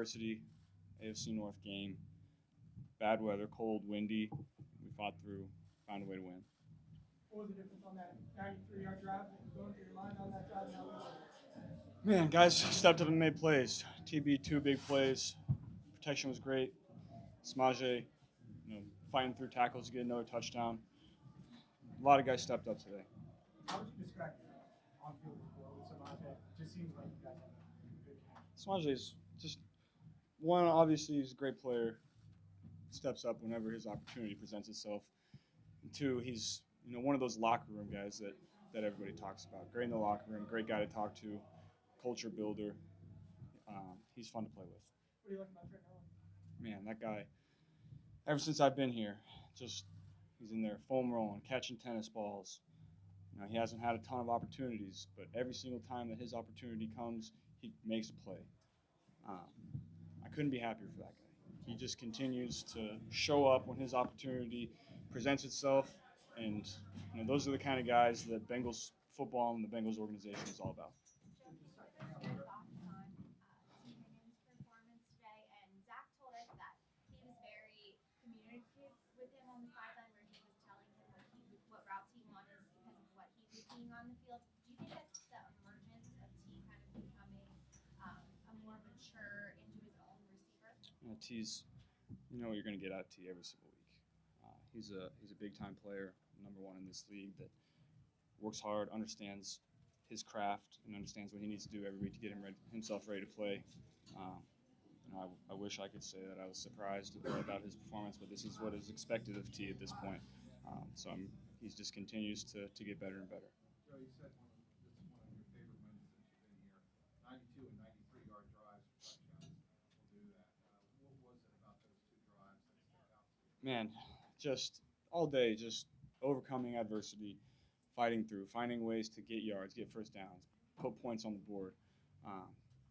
adversity, AFC North game, bad weather, cold, windy. We fought through, found a way to win. What was the difference on that 93-yard drive? What was going through your mind on that drive? Man, guys stepped up and made plays. TB, two big plays. Protection was great. Smaje, fighting through tackles to get another touchdown. A lot of guys stepped up today. How would you describe your on-field rapport with Samaj? It just seems like you guys have a good connection. Smaje is just one. Obviously, he's a great player. Steps up whenever his opportunity presents itself. And two, he's one of those locker room guys that everybody talks about. Great in the locker room, great guy to talk to, culture builder. He's fun to play with. What do you like about Trent Nolan? Man, that guy. Ever since I've been here, just he's in there foam rolling, catching tennis balls. He hasn't had a ton of opportunities, but every single time that his opportunity comes, he makes a play. I couldn't be happier for that guy. He just continues to show up when his opportunity presents itself, and those are the kind of guys that Bengals football and the Bengals organization is all about. On the field. Do you think that's the emergence of T kind of becoming a more mature into his own receiver? T's, what you're going to get out of T every single week. He's a big time player, number one in this league that works hard, understands his craft, and understands what he needs to do every week to get himself ready to play. I wish I could say that I was surprised about his performance, but this is what is expected of T at this point. He just continues to get better and better. Joe, you said this is one of your favorite wins since you've been here. 92 and 93-yard drives for touchdowns will do that. What was it about those two drives that stuck out to you? Man, just all day, just overcoming adversity, fighting through, finding ways to get yards, get first downs, put points on the board.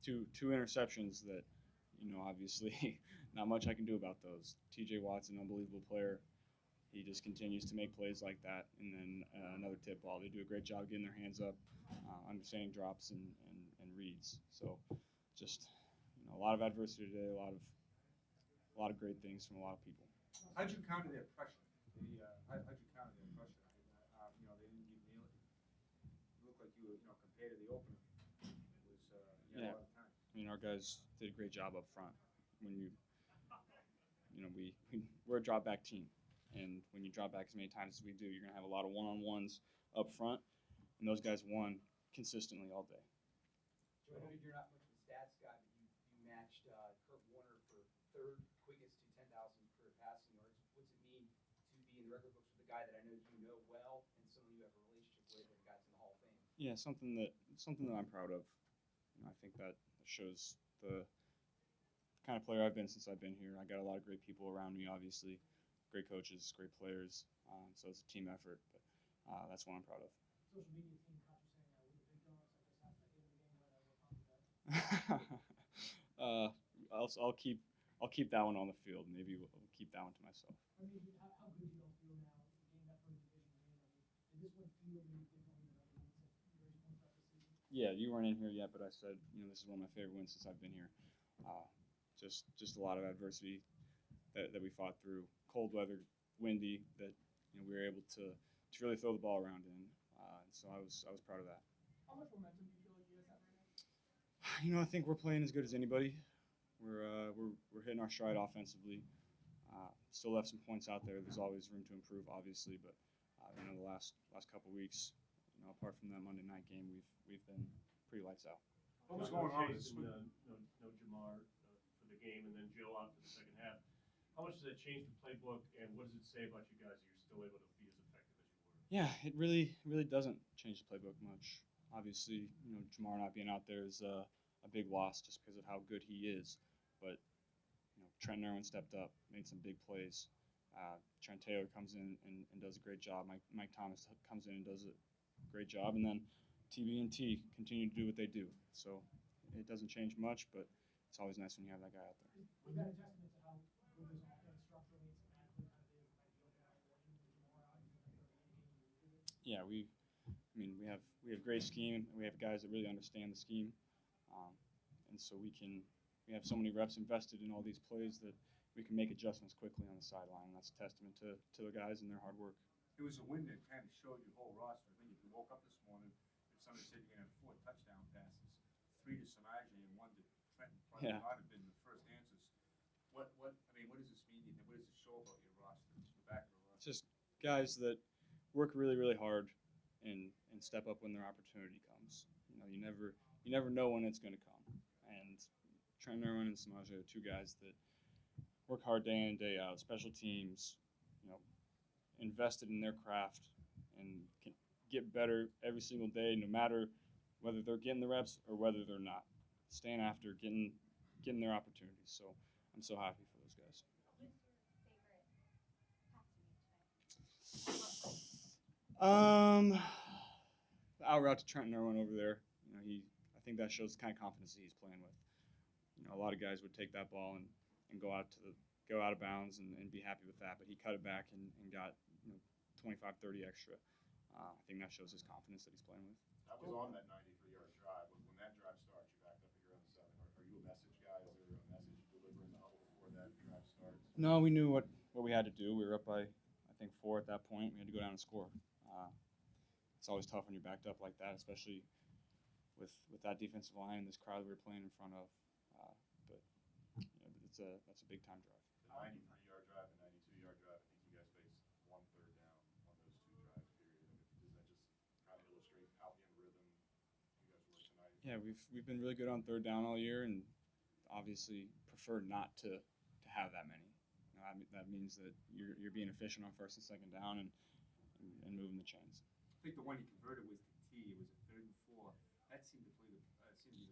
Two interceptions that, obviously not much I can do about those. TJ Watt's an unbelievable player. He just continues to make plays like that. And then another tip ball. They do a great job getting their hands up, understanding drops and reads. So just a lot of adversity today, a lot of great things from a lot of people. How'd you counter their pressure? How'd you counter their pressure? They didn't give Neil. It looked like you were, compared to the opener, it was you had a lot of time. Our guys did a great job up front. We're a drop back team. And when you drop back as many times as we do, you're going to have a lot of one-on-ones up front, and those guys won consistently all day. Joe, I know you're not much of a stats guy, but you matched Kurt Warner for third quickest to 10,000 career passing yards. What's it mean to be in the record books with a guy that I know you know well and someone you have a relationship with and got in the Hall of Fame? Yeah, something that I'm proud of. I think that shows the kind of player I've been since I've been here. I got a lot of great people around me, obviously. Great coaches, great players. So it's a team effort, but that's what I'm proud of. Social media team caught you saying that with the big dogs, I guess half that game of the game, but I'll keep that one on the field. Maybe we'll keep that one to myself. How good do you all feel now? The game that for the division win. Did this one feel maybe differently than other ones at various points throughout the season? Yeah, you weren't in here yet, but I said this is one of my favorite wins since I've been here. Just a lot of adversity that we fought through. Cold weather, windy, that we were able to really throw the ball around in. So I was proud of that. How much momentum do you feel like you guys have right now? I think we're playing as good as anybody. We're hitting our stride offensively. Still left some points out there. There's always room to improve, obviously, but the last couple weeks, apart from that Monday night game, we've been pretty lights out. What was going on with this? No Jamar for the game, and then Joe out for the second half. How much does that change the playbook, and what does it say about you guys that you're still able to be as effective as you were? Yeah, it really doesn't change the playbook much. Obviously, Jamar not being out there is a big loss just because of how good he is. But Trent Irwin stepped up, made some big plays. Trent Taylor comes in and does a great job. Mike Thomas comes in and does a great job, and then TB and T continue to do what they do. So it doesn't change much, but it's always nice when you have that guy out there. Was that a testament to how good this offense structurally and schematically kind of is? It might be okay out working with Jamar out and like the Yeah, we have great scheme. We have guys that really understand the scheme, and so we can we have so many reps invested in all these plays that we can make adjustments quickly on the sideline. And that's a testament to the guys and their hard work. It was a win that kind of showed your whole roster. I think if you woke up this morning, if somebody said you're going to have 4 touchdown passes, 3 to Samaje and 1 to Trenton, probably Yeah. might have been the first answers. What does this mean? What does it show about your roster, the back of the roster? Just guys that work really, really hard and step up when their opportunity comes. You never know when it's going to come. And Trent Irwin and Samaje are 2 guys that work hard day in and day out. Special teams, invested in their craft and can get better every single day, no matter whether they're getting the reps or whether they're not. Staying after, getting their opportunities. So I'm so happy for those guys. What's your favorite pass to me today? The out route to Trenton Irwin over there. I think that shows the kind of confidence that he's playing with. A lot of guys would take that ball and go out of bounds and be happy with that, but he cut it back and got 25, 30 extra. I think that shows his confidence that he's playing with. That was on that 93-yard drive. When that drive starts, you backed up at your own 7. Are you a message guy? Is there a message you deliver in the huddle before that drive starts? No, we knew what we had to do. We were up by, I think, 4 at that point. We had to go down and score. It's always tough when you're backed up like that, especially with that defensive line and this crowd we were playing in front of. But that's a big time drive. The 93-yard drive and 92-yard drive, I think you guys faced 1 third down on those 2 drives, period. Does that just kind of illustrate how in rhythm you guys were tonight? Yeah, we've been really good on 3rd down all year, and obviously prefer not to have that many. That means that you're being efficient on 1st and 2nd down and moving the chains. I think the one he converted was the T. It was a 3rd and 4. That seemed to play the game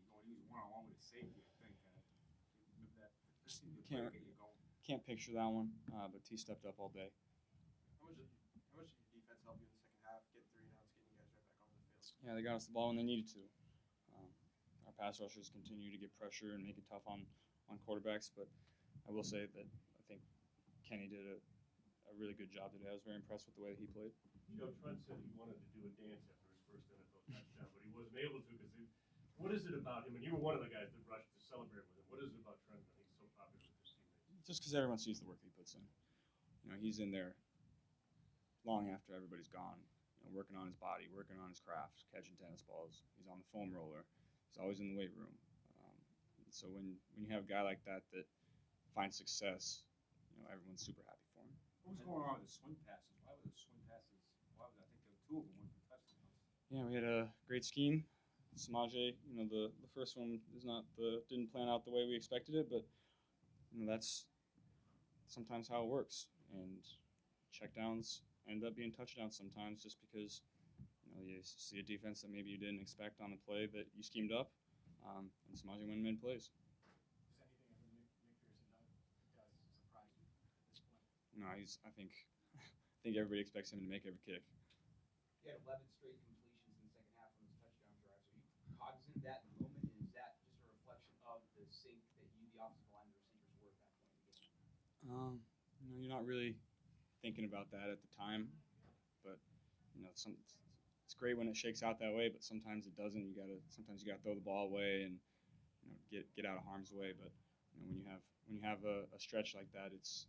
going. He was one-on-one with a safety, I think. Remember that seemed to get you going. Can't picture that one, but T stepped up all day. How much did your defense help you in the second half, getting 3 downs, getting you guys right back onto the field? Yeah, they got us the ball when they needed to. Our pass rushers continue to get pressure and make it tough on quarterbacks, but I will say that I think Kenny did a really good job today. I was very impressed with the way that he played. Trent said he wanted to do a dance after his first NFL touchdown, but he wasn't able to because what is it about him? And you were one of the guys that rushed to celebrate with him. What is it about Trent that he's so popular with his teammates? Just because everyone sees the work that he puts in. He's in there long after everybody's gone, working on his body, working on his craft, catching tennis balls. He's on the foam roller. He's always in the weight room. So when you have a guy like that finds success, everyone's super happy for him. What was going on with the swing passes? Why were the swing passes? I think there were 2 of them went for touchdowns. Yeah, we had a great scheme. Samaje, the first one didn't plan out the way we expected it, but that's sometimes how it works. And checkdowns end up being touchdowns sometimes just because you see a defense that maybe you didn't expect on a play that you schemed up, and Samaje went and made plays. Is anything ever Nick Pearson does surprise you at this point? No, I think everybody expects him to make every kick. You had 11 straight completions in the second half on those touchdown drives. Are you cognizant of that in the moment, and is that just a reflection of the sync that you, the offensive line, and the receivers were at that point in the game? You're not really thinking about that at the time, but it's great when it shakes out that way, but sometimes it doesn't. Sometimes you gotta throw the ball away and get out of harm's way. But when you have a stretch like that, it's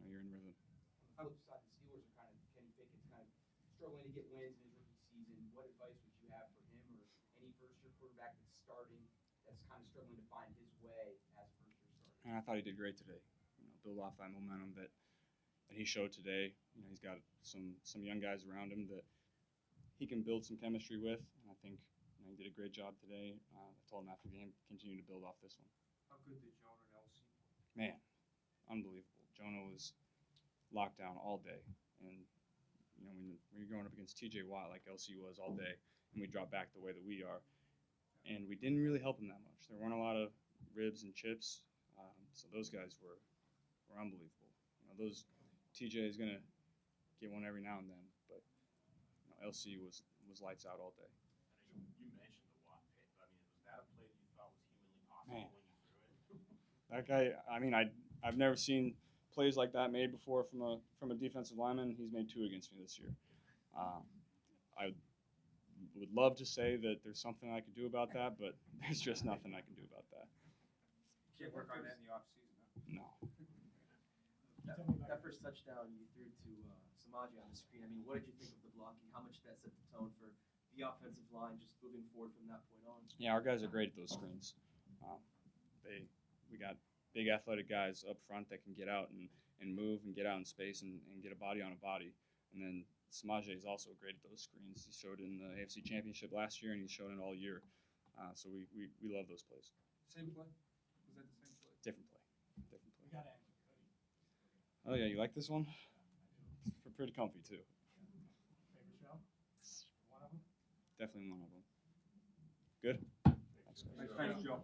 you're in rhythm. On the flip side, the Steelers are Kenny Pickett's kind of struggling to get wins in his rookie season. What advice would you have for him or any first-year quarterback that's starting that's kind of struggling to find his way as a first-year starter? And I thought he did great today. Build off that momentum that he showed today. He's got some young guys around him that he can build some chemistry with, and I think he did a great job today. I told him after the game, continue to build off this one. How good did Jonah and LC play? Man, unbelievable. Jonah was locked down all day, and when you're going up against T.J. Watt like LC was all day, and we drop back the way that we are, and we didn't really help him that much. There weren't a lot of ribs and chips, so those guys were unbelievable. Those TJ is gonna get one every now and then, but LC was lights out all day. I know you mentioned the Watt pick, but was that a play that you thought was humanly possible Man. when you threw it? That guy, I've never seen plays like that made before from a defensive lineman. He's made 2 against me this year. I would love to say that there's something I could do about that, but there's just nothing I can do about that. Did work on that in the offseason, huh? No. That first touchdown you threw to Samaje on the screen, I mean, what did you think of the blocking? How much did that set the tone for the offensive line just moving forward from that point on? Yeah, our guys are great at those screens. We got big athletic guys up front that can get out and move and get out in space and get a body on a body. And then Samaje is also great at those screens. He showed it in the AFC Championship last year, and he's shown it all year. So we love those plays. Same play? Was that the same play? Different play. Different We play. got to ask you, Cody. Oh, yeah, you like this one? It's pretty comfy, too. Favorite show? One of them? Definitely one of them. Good? Thanks, guys. Thanks, Joe.